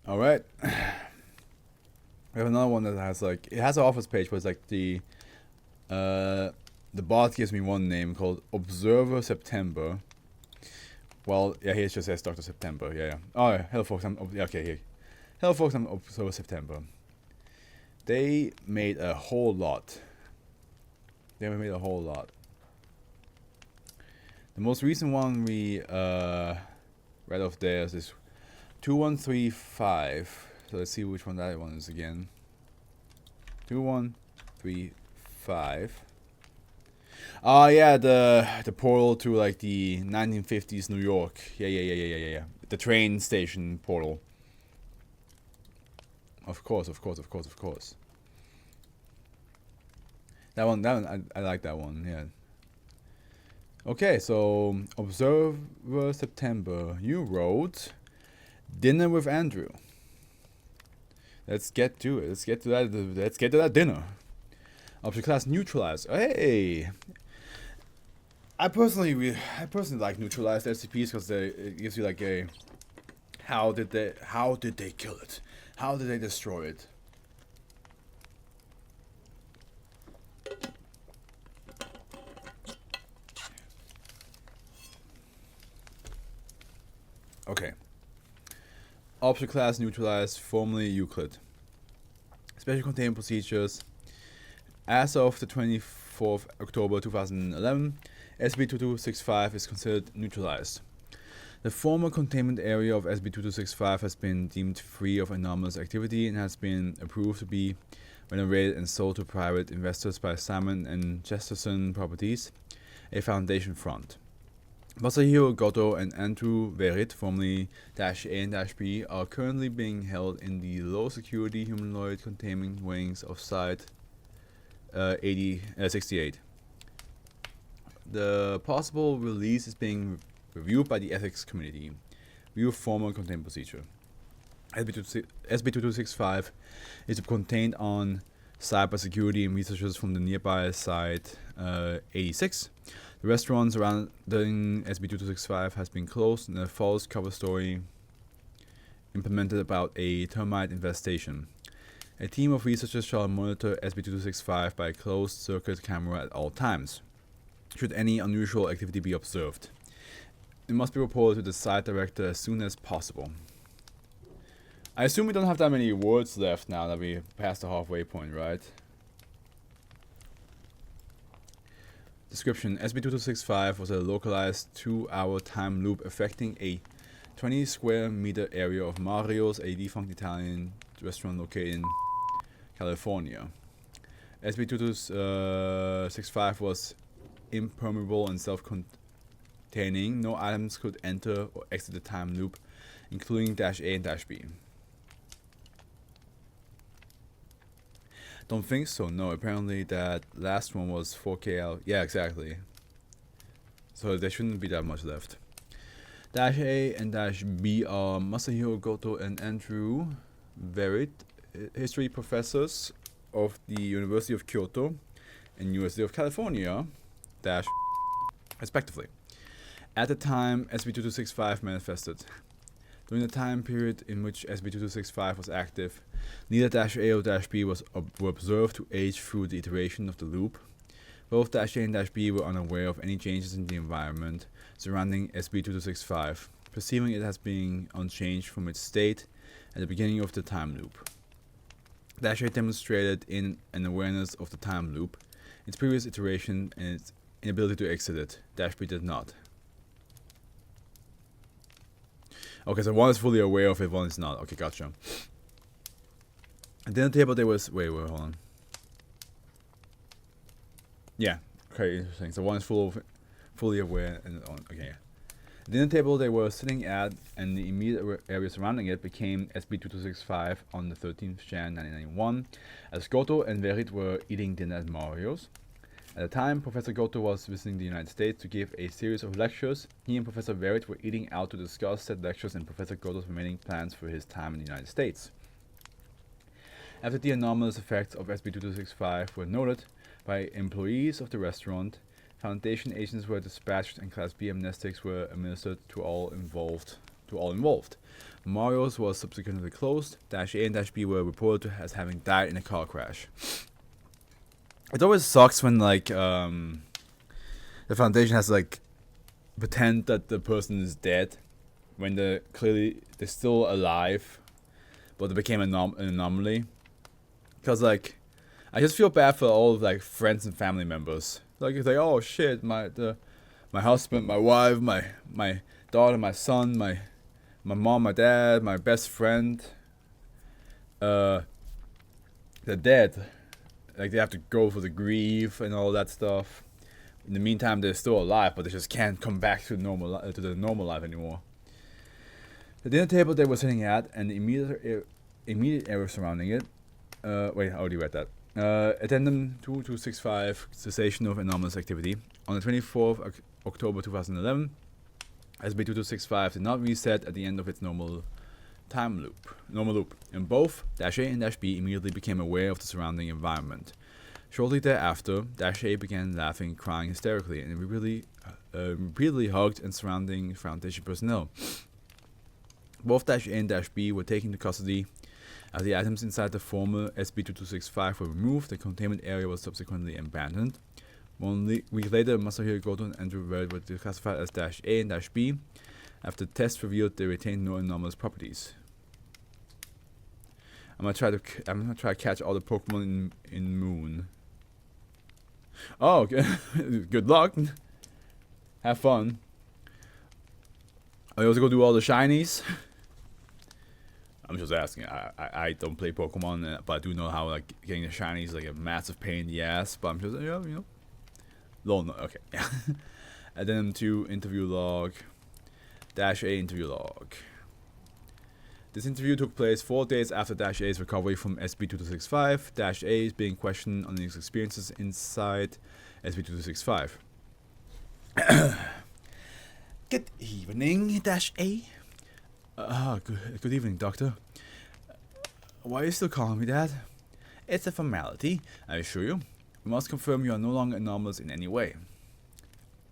All right. We have another one that has like it has an office page, but it's like uh the bot gives me one name called Observer September. Well, yeah, here it just says Dr. September. Yeah, yeah. Oh, yeah. Hello, folks. Okay, here. Hello, folks. I'm Observer September. They made a whole lot. They made a whole lot. The most recent one we read off there is this 2135. So let's see which one that one is again. 2135. Oh yeah, the portal to like the 1950s New York. Yeah. The train station portal. Of course. That one, I like that one. Yeah. Okay, so Observer September, you wrote Dinner with Andrew. Let's get to it. Let's get to that dinner. Object class neutralized. Hey, I personally like neutralized SCPs because it gives you like a how did they kill it? How did they destroy it? Okay. Object class neutralized, formerly Euclid. Special containment procedures. As of the 24th October 2011, SB2265 is considered neutralized. The former containment area of SB2265 has been deemed free of anomalous activity and has been approved to be renovated and sold to private investors by Simon and Chesterton Properties, a foundation fund. Masahiro Goto and Andrew Verit, formerly -A and -B, are currently being held in the low-security humanoid containment wings of Site 68. The possible release is being reviewed by the ethics committee. View formal containment procedure. SB2265 is contained on cybersecurity and researchers from the nearby Site 86. The restaurant surrounding SB2265 has been closed and a false cover story implemented about a termite infestation. A team of researchers shall monitor SB2265 by a closed-circuit camera at all times, should any unusual activity be observed. It must be reported to the site director as soon as possible. I assume we don't have that many words left now that we passed the halfway point, right? Description: SB2265 was a localized 2-hour time loop affecting a 20 square meter area of Mario's, a defunct Italian restaurant located in California. SB2265 was impermeable and self-containing. No items could enter or exit the time loop, including -A and -B. Don't think so, no. Apparently that last one was 4K out. Yeah, exactly. So there shouldn't be that much left. -A and -B are Masahiro Goto and Andrew Verit, history professors of the University of Kyoto and University of California, respectively. At the time SB2265 manifested. During the time period in which SB2265 was active, neither -A or -B were observed to age through the iteration of the loop. Both -A and -B were unaware of any changes in the environment surrounding SB2265, perceiving it as being unchanged from its state at the beginning of the time loop. -A demonstrated an awareness of the time loop, its previous iteration, and its inability to exit it. -B did not. Okay, so one is fully aware of it, one is not. Okay, gotcha. At the dinner table there was... Wait, hold on. Yeah, okay, interesting. So one is fully aware and on... Okay, yeah. At the dinner table they were sitting at, and the immediate area surrounding it became SB2265 on the 13th Jan 1991, as Goto and Verit were eating dinner at Mario's. At the time, Professor Goto was visiting the United States to give a series of lectures. He and Professor Verit were eating out to discuss said lectures and Professor Goto's remaining plans for his time in the United States. After the anomalous effects of SB2265 were noted by employees of the restaurant, Foundation agents were dispatched and Class B amnestics were administered to all involved to all involved. Mario's was subsequently closed. -A and -B were reported as having died in a car crash. It always sucks when like the Foundation has like pretend that the person is dead when they're still alive, but they became an anomaly. Because like I just feel bad for all of like friends and family members. Like it's like, oh shit, my husband, my wife, my daughter, my son, my mom, my dad, my best friend, they're dead. Like they have to go for the grief and all that stuff. In the meantime, they're still alive, but they just can't come back to the normal life anymore. The dinner table they were sitting at and the immediate area surrounding it. Wait, I already read that. Addendum 2265, cessation of anomalous activity. On the 24th October 2011, SB2265 did not reset at the end of its normal loop. And both -A and -B immediately became aware of the surrounding environment. Shortly thereafter, -A began laughing and crying hysterically and repeatedly hugged and surrounding Foundation personnel. Both -A and -B were taken into custody. As the items inside the former SB2265 were removed, the containment area was subsequently abandoned. 1 week later, Masahiro Goto and Andrew Bird were classified as -A and -B after tests revealed they retained no anomalous properties. I'm gonna try to catch all the Pokemon in Moon. Oh, okay. Good luck. Have fun. I also go do all the shinies. I'm just asking. I don't play Pokemon, but I do know how like getting the shinies is like a massive pain in the ass. But I'm just okay. Addendum 2 interview log. -A interview log. This interview took place 4 days after -A's recovery from SB2265. -A is being questioned on his experiences inside SB2265. Good evening, -A. Good evening, Doctor. Why are you still calling me that? It's a formality, I assure you. We must confirm you are no longer anomalous in any way.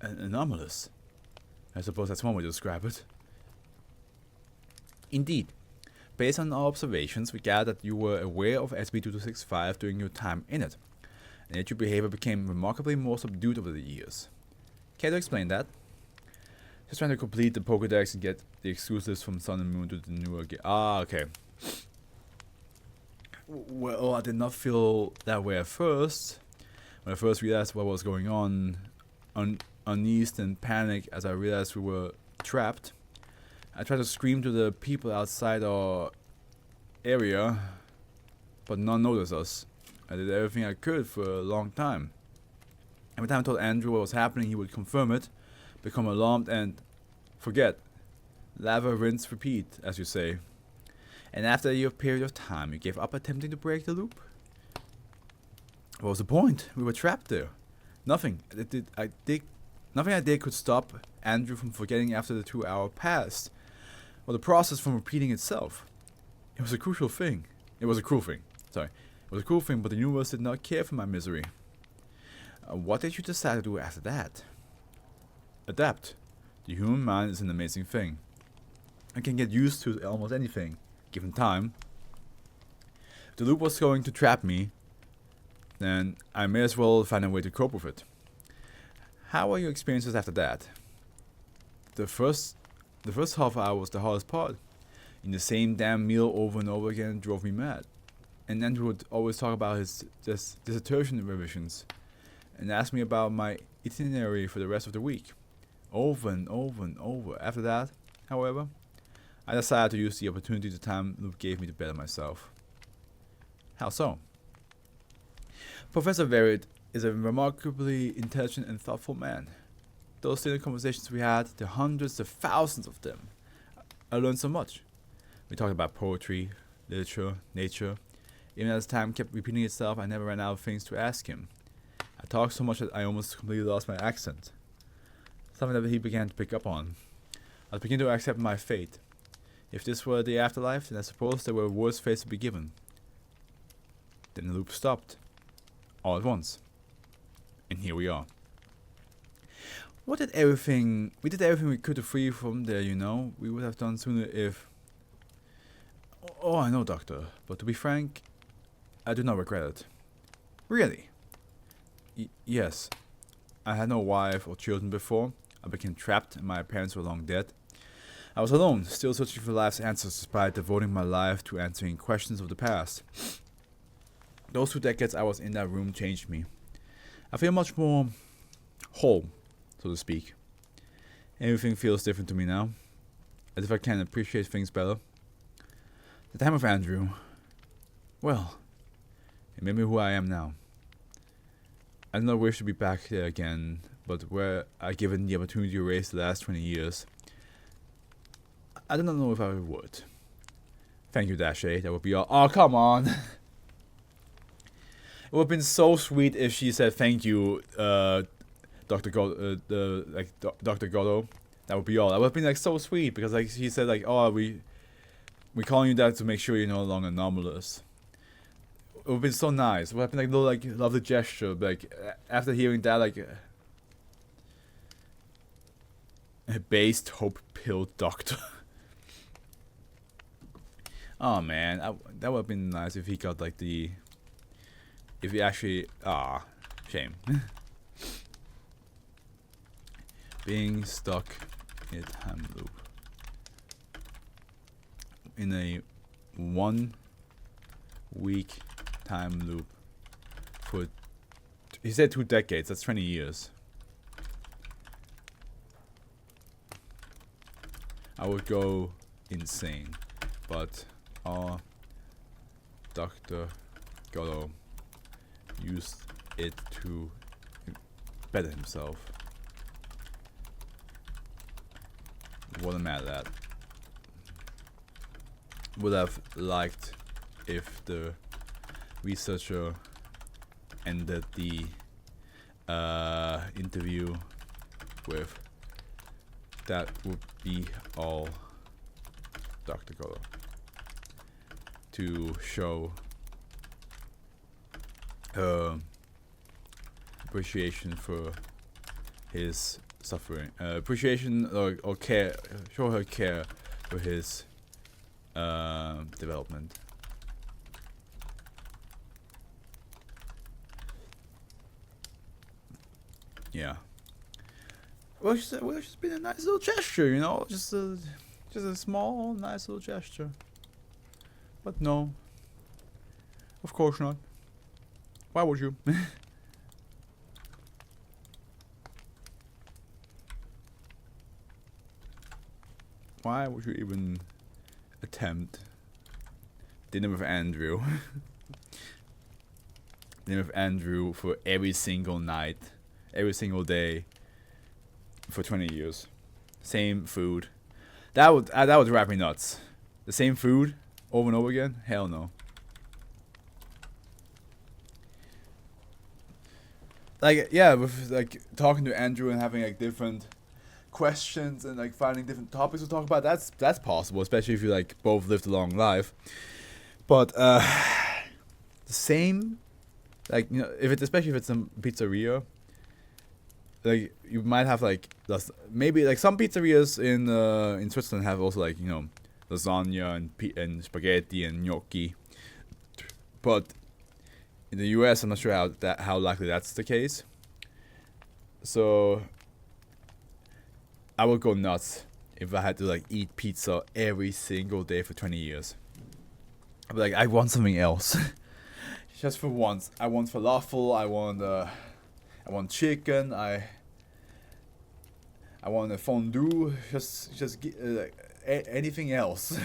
Anomalous? I suppose that's one way to describe it. Indeed. Based on our observations, we gather that you were aware of SB2265 during your time in it, and that your behavior became remarkably more subdued over the years. Care to explain that? Just trying to complete the Pokédex and get the exclusives from Sun and Moon to the newer game. Ah, okay. Well, I did not feel that way at first. When I first realized what was going on, uneased and panicked as I realized we were trapped. I tried to scream to the people outside our area, but none noticed us. I did everything I could for a long time. Every time I told Andrew what was happening, he would confirm it, become alarmed, and forget. Lava, rinse, repeat, as you say. And after a year period of time, you gave up attempting to break the loop? What was the point? We were trapped there. Nothing I did could stop Andrew from forgetting after the 2 hour passed, or the process from repeating itself. It was a cruel thing. It was a cruel thing, but the universe did not care for my misery. What did you decide to do after that? Adapt. The human mind is an amazing thing. I can get used to almost anything, given time. If the loop was going to trap me, then I may as well find a way to cope with it. How were your experiences after that? The first half hour was the hardest part. Eating the same damn meal over and over again drove me mad. And Andrew would always talk about his dissertation revisions and ask me about my itinerary for the rest of the week. Over and over and over. After that, however, I decided to use the opportunity the time loop gave me to better myself. How so? Professor Verritt is a remarkably intelligent and thoughtful man. Those dinner conversations we had, the hundreds of thousands of them, I learned so much. We talked about poetry, literature, nature. Even as time kept repeating itself, I never ran out of things to ask him. I talked so much that I almost completely lost my accent. Something that he began to pick up on. I was beginning to accept my fate. If this were the afterlife, then I suppose there were worse fates to be given. Then the loop stopped. All at once. And here we are. We did everything we could to free from there, you know. We would have done sooner if... Oh, I know, Doctor. But to be frank, I do not regret it. Really? Yes. I had no wife or children before. I became trapped and my parents were long dead. I was alone, still searching for life's answers despite devoting my life to answering questions of the past. Those 2 decades I was in that room changed me. I feel much more whole, so to speak. Everything feels different to me now, as if I can appreciate things better. The time of Andrew, well, it made me who I am now. I do not wish to be back there again, but were I given the opportunity to erase the last 20 years, I do not know if I would. Thank you, Dash A. That would be all. Oh, come on! It would have been so sweet if she said thank you, Dr. Dr. Godo. That would be all. That would have been like so sweet because like she said like, oh, we calling you that to make sure you're no longer anomalous. It would have been so nice. It would have been like a little like lovely gesture. But, like after hearing that, like a based hope pill doctor. Oh man, that would have been nice if he got like the. If he actually, shame. Being stuck in a time loop. In a 1 week time loop for, he said 2 decades, that's 20 years. I would go insane, but Dr. Godo used it to better himself. What am I mad at? Would have liked if the researcher ended the interview with that would be all, Dr. Godo, to show appreciation for his suffering, appreciation or care, show her care for his development. Yeah. Well, it's just been a nice little gesture, you know, just a small, nice little gesture. But no, of course not. Why would you? Why would you even attempt dinner with Andrew? Dinner with Andrew for every single night, every single day for 20 years. Same food. That would drive me nuts. The same food over and over again? Hell no. Like, yeah, with like talking to Andrew and having like different questions and like finding different topics to talk about, that's possible, especially if you like both lived a long life. But the same, like, you know, especially if it's some pizzeria, like you might have like maybe like some pizzerias in Switzerland have also like, you know, lasagna and spaghetti and gnocchi, but in the US I'm not sure how likely that's the case. So I would go nuts if I had to like eat pizza every single day for 20 years. I'd be like, I want something else. Just for once. I want falafel, I want chicken, I want a fondue, just anything else.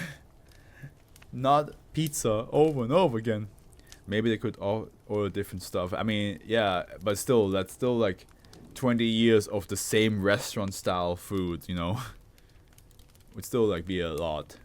Not pizza over and over again. Maybe they could order different stuff. I mean, yeah, but still, that's still like 20 years of the same restaurant style food, you know. Would still like be a lot.